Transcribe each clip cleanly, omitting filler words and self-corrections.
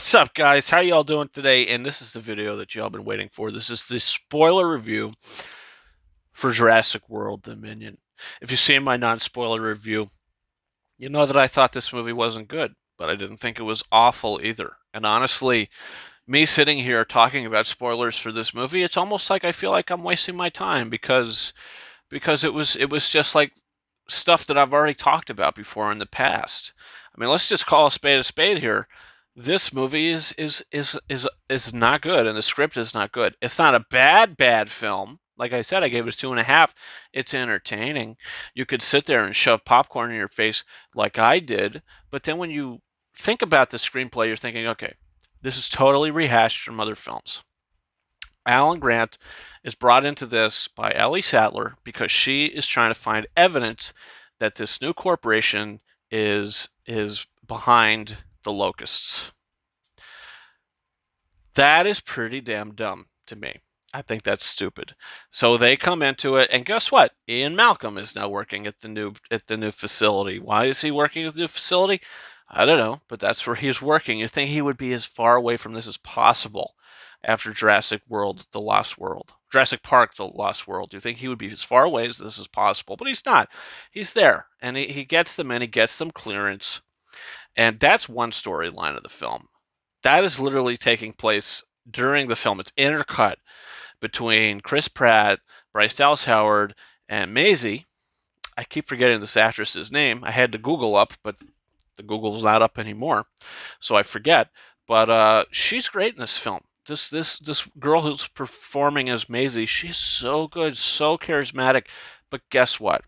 What's up, guys? How y'all doing today? And this is the video that y'all been waiting for. This is the spoiler review for Jurassic World Dominion. If you've seen my non-spoiler review, you know that I thought this movie wasn't good, but I didn't think it was awful either. And honestly, me sitting here talking about spoilers for this movie, it's almost like I feel like I'm wasting my time because it was just like stuff that I've already talked about before in the past. I mean, let's just call a spade here. This movie is not good, and the script is not good. It's not a bad film. Like I said, I gave it a 2.5. It's entertaining. You could sit there and shove popcorn in your face like I did, but then when you think about the screenplay, you're thinking, okay, this is totally rehashed from other films. Alan Grant is brought into this by Ellie Sattler because she is trying to find evidence that this new corporation is behind the locusts. That is pretty damn dumb to me. I think that's stupid. So they come into it, and guess what? Ian Malcolm is now working at the new facility. Why is he working at the new facility? I don't know, but that's where he's working. You think he would be as far away from this as possible after Jurassic World: The Lost World, Jurassic Park: The Lost World. You think he would be as far away as this as possible, but he's not. He's there, and he gets them in. He gets them clearance, and that's one storyline of the film. That is literally taking place during the film. It's intercut between Chris Pratt, Bryce Dallas Howard, and Maisie. I keep forgetting this actress's name. I had to Google up, but the Google's not up anymore, so I forget. But she's great in this film. This girl who's performing as Maisie, she's so good, so charismatic. But guess what?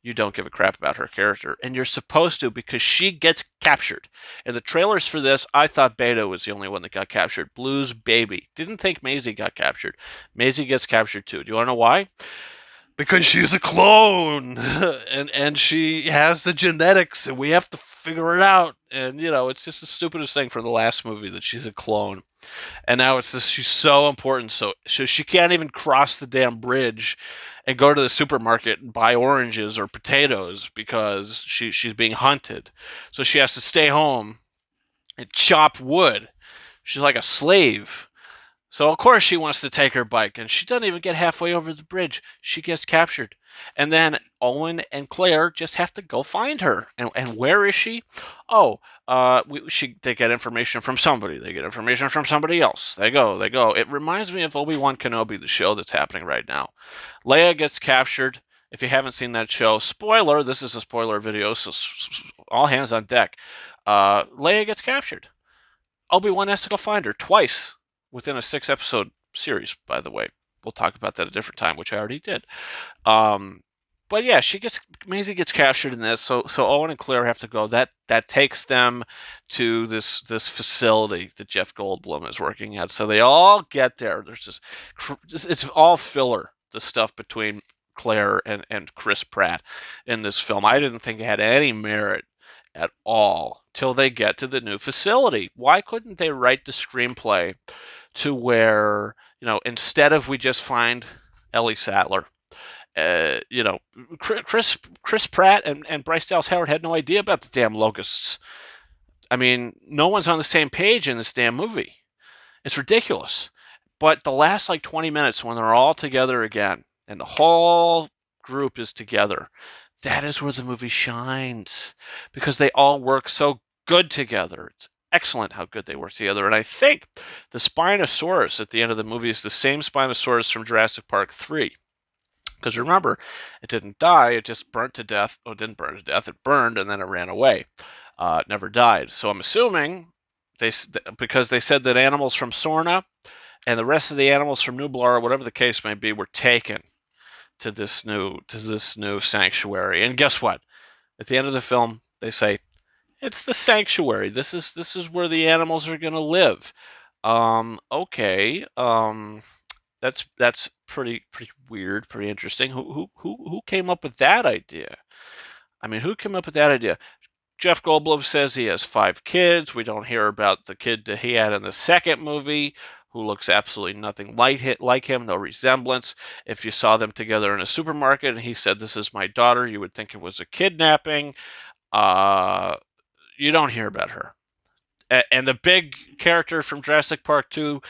You don't give a crap about her character, and you're supposed to because she gets captured. In the trailers for this, I thought Beta was the only one that got captured. Blue's baby. Didn't think Maisie got captured. Maisie gets captured too. Do you want to know why? Because she's a clone, and she has the genetics, and we have to figure it out. And it's just the stupidest thing from the last movie that she's a clone. And now it's this, she's so important, so she can't even cross the damn bridge and go to the supermarket and buy oranges or potatoes because she's being hunted. So she has to stay home and chop wood. She's like a slave. So of course she wants to take her bike, and she doesn't even get halfway over the bridge. She gets captured, and then Owen and Claire just have to go find her. And where is she? Oh, they get information from somebody. They get information from somebody else. They go. It reminds me of Obi-Wan Kenobi, the show that's happening right now. Leia gets captured. If you haven't seen that show, spoiler. This is a spoiler video, so all hands on deck. Leia gets captured. Obi-Wan has to go find her twice within a 6-episode series, by the way. We'll talk about that a different time, which I already did. But yeah, Maisie gets captured in this, so Owen and Claire have to go. That takes them to this facility that Jeff Goldblum is working at. So they all get there. It's all filler, the stuff between Claire and Chris Pratt in this film. I didn't think it had any merit at all till they get to the new facility. Why couldn't they write the screenplay to where, instead of we just find Ellie Sattler, Chris Pratt and Bryce Dallas Howard had no idea about the damn locusts. I mean, no one's on the same page in this damn movie. It's ridiculous. But the last 20 minutes when they're all together again and the whole group is together, that is where the movie shines because they all work so good together. It's excellent how good they work together. And I think the Spinosaurus at the end of the movie is the same Spinosaurus from Jurassic Park 3. Because remember, it didn't die, it just burnt to death. Oh, it didn't burn to death, it burned and then it ran away. It never died. So I'm assuming, because they said that animals from Sorna and the rest of the animals from Nublar, whatever the case may be, were taken to this new sanctuary. And guess what? At the end of the film, they say it's the sanctuary. This is where the animals are going to live. Okay. That's pretty weird, pretty interesting. Who came up with that idea? I mean, who came up with that idea? Jeff Goldblum says he has 5 kids. We don't hear about the kid that he had in the second movie, who looks absolutely nothing like him, no resemblance. If you saw them together in a supermarket and he said, "This is my daughter," you would think it was a kidnapping. You don't hear about her. And the big character from Jurassic Park 2,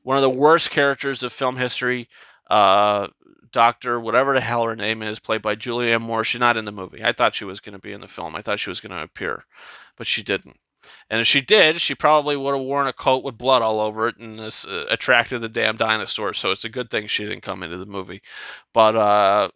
one of the worst characters of film history, uh, Doctor, whatever the hell her name is, played by Julianne Moore. She's not in the movie. I thought she was going to be in the film. I thought she was going to appear, but she didn't. And if she did, she probably would have worn a coat with blood all over it and this attracted the damn dinosaurs. So it's a good thing she didn't come into the movie. But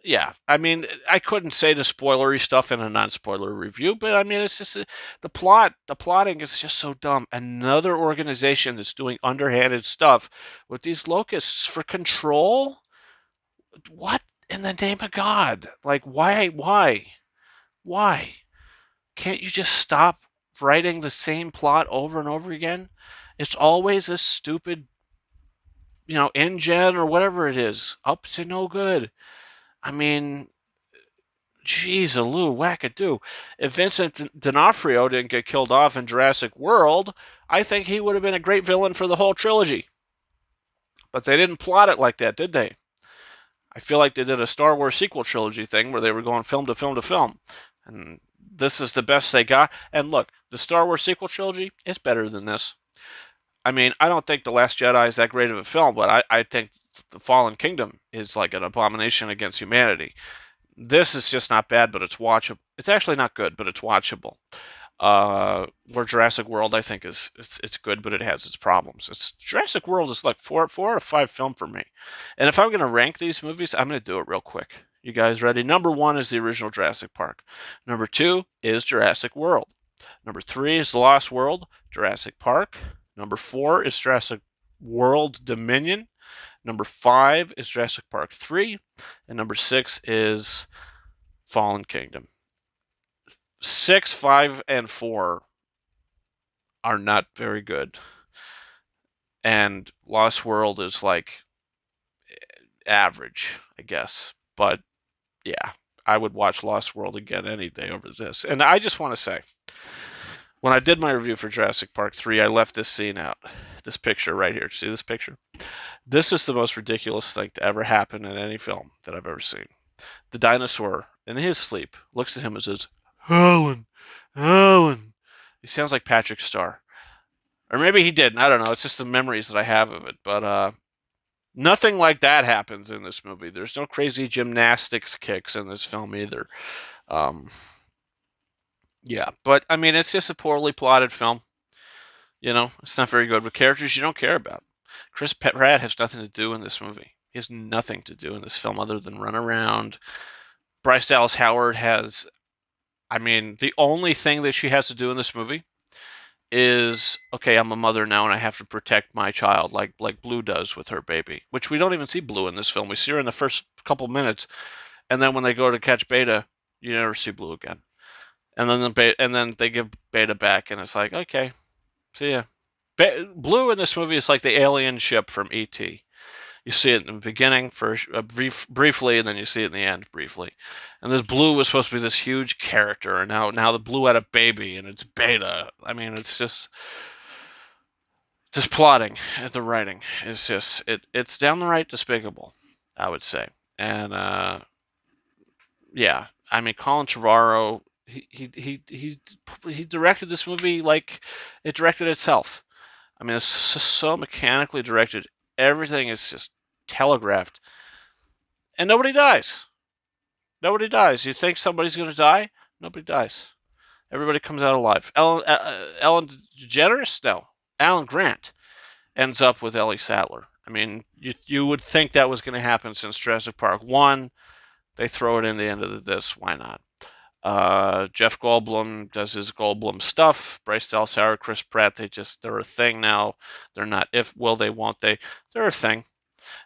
yeah, I mean, I couldn't say the spoilery stuff in a non-spoiler review, but I mean, it's just the plotting is just so dumb. Another organization that's doing underhanded stuff with these locusts for control. What in the name of God? Like, why? Can't you just stop writing the same plot over and over again? It's always a stupid, InGen or whatever it is, up to no good. I mean, geez, a Lou wackadoo. If Vincent D'Onofrio didn't get killed off in Jurassic World, I think he would have been a great villain for the whole trilogy. But they didn't plot it like that, did they? I feel like they did a Star Wars sequel trilogy thing where they were going film to film to film. And this is the best they got. And look, the Star Wars sequel trilogy is better than this. I mean, I don't think The Last Jedi is that great of a film, but I think The Fallen Kingdom is like an abomination against humanity. This is just not bad, but it's watchable. It's actually not good, but it's watchable. Where Jurassic World, I think, it's good, but it has its problems. It's Jurassic World is like four out of five film for me. And if I'm gonna rank these movies, I'm gonna do it real quick. You guys ready? Number one is the original Jurassic Park. Number two is Jurassic World. Number three is The Lost World, Jurassic Park. Number four is Jurassic World Dominion. Number five is Jurassic Park 3. And number six is Fallen Kingdom. 6, 5, and 4 are not very good. And Lost World is like average, I guess. But yeah, I would watch Lost World again any day over this. And I just want to say, when I did my review for Jurassic Park 3, I left this scene out. This picture right here. See this picture? This is the most ridiculous thing to ever happen in any film that I've ever seen. The dinosaur, in his sleep, looks at him and says, Alan, Alan. He sounds like Patrick Starr. Or maybe he didn't. I don't know. It's just the memories that I have of it. But nothing like that happens in this movie. There's no crazy gymnastics kicks in this film either. Um, yeah, but I mean, it's just a poorly plotted film. It's not very good with characters you don't care about. Chris Pratt has nothing to do in this movie. He has nothing to do in this film other than run around. Bryce Dallas Howard has, I mean, the only thing that she has to do in this movie is, okay, I'm a mother now and I have to protect my child like Blue does with her baby, which we don't even see Blue in this film. We see her in the first couple minutes, and then when they go to catch Beta, you never see Blue again. And then they give Beta back, and it's like, okay, see ya. Blue in this movie is like the alien ship from E.T. You see it in the beginning for briefly, and then you see it in the end briefly. And this Blue was supposed to be this huge character, and now the Blue had a baby, and it's Beta. I mean, it's just plotting. The writing is just it's downright despicable, I would say. And yeah, I mean, Colin Trevorrow, he directed this movie like it directed itself. I mean, it's just so mechanically directed. Everything is just telegraphed, and nobody dies. Nobody dies. You think somebody's going to die? Nobody dies. Everybody comes out alive. Ellen DeGeneres? No. Alan Grant ends up with Ellie Sattler. I mean, you would think that was going to happen since Jurassic Park 1. They throw it in the end of this. Why not? Jeff Goldblum does his Goldblum stuff. Bryce Dallas Howard, Chris Pratt, they're a thing now. They're not if, will they, won't they. They're a thing.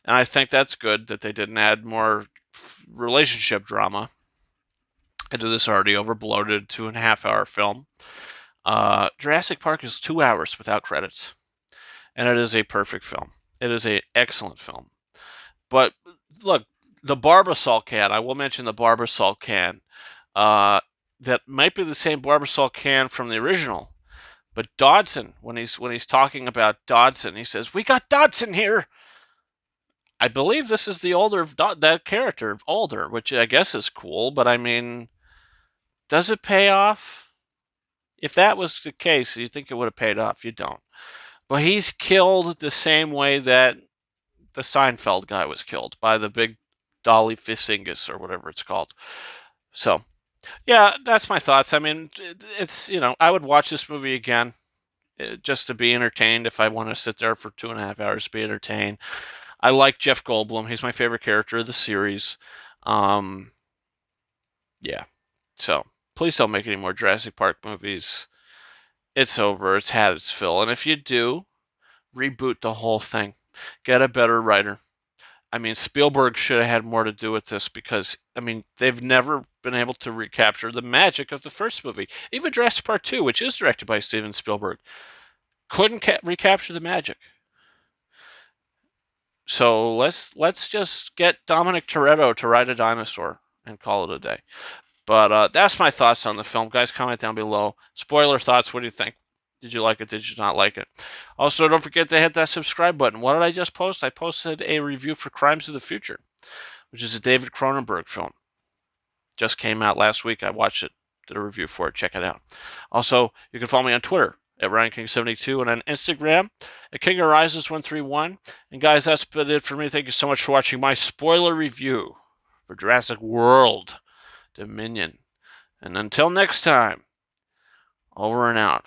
And I think that's good that they didn't add more relationship drama into this already overbloated 2.5 hour film. Jurassic Park is 2 hours without credits. And it is a perfect film. It is an excellent film. But look, the Barbasol can, I will mention the Barbasol can. That might be the same Barbasol can from the original. But Dodson, when he's talking about Dodson, he says, "We got Dodson here." I believe this is the older that character, older, which I guess is cool. But I mean, does it pay off? If that was the case, you think it would have paid off. You don't. But he's killed the same way that the Seinfeld guy was killed by the big Dolly Fissingus or whatever it's called. So, yeah, that's my thoughts. I mean, it's, I would watch this movie again just to be entertained if I want to sit there for 2.5 hours to be entertained. I like Jeff Goldblum. He's my favorite character of the series. Um, yeah. So, please don't make any more Jurassic Park movies. It's over. It's had its fill. And if you do, reboot the whole thing. Get a better writer. I mean, Spielberg should have had more to do with this because, I mean, they've never been able to recapture the magic of the first movie. Even Jurassic Park 2, which is directed by Steven Spielberg, couldn't recapture the magic. So let's just get Dominic Toretto to ride a dinosaur and call it a day. But that's my thoughts on the film. Guys, comment down below. Spoiler thoughts. What do you think? Did you like it? Did you not like it? Also, don't forget to hit that subscribe button. What did I just post? I posted a review for Crimes of the Future, which is a David Cronenberg film. Just came out last week. I watched it. Did a review for it. Check it out. Also, you can follow me on Twitter at RyanKing72 and on Instagram at KingOfRises131. And guys, that's been it for me. Thank you so much for watching my spoiler review for Jurassic World Dominion. And until next time, over and out.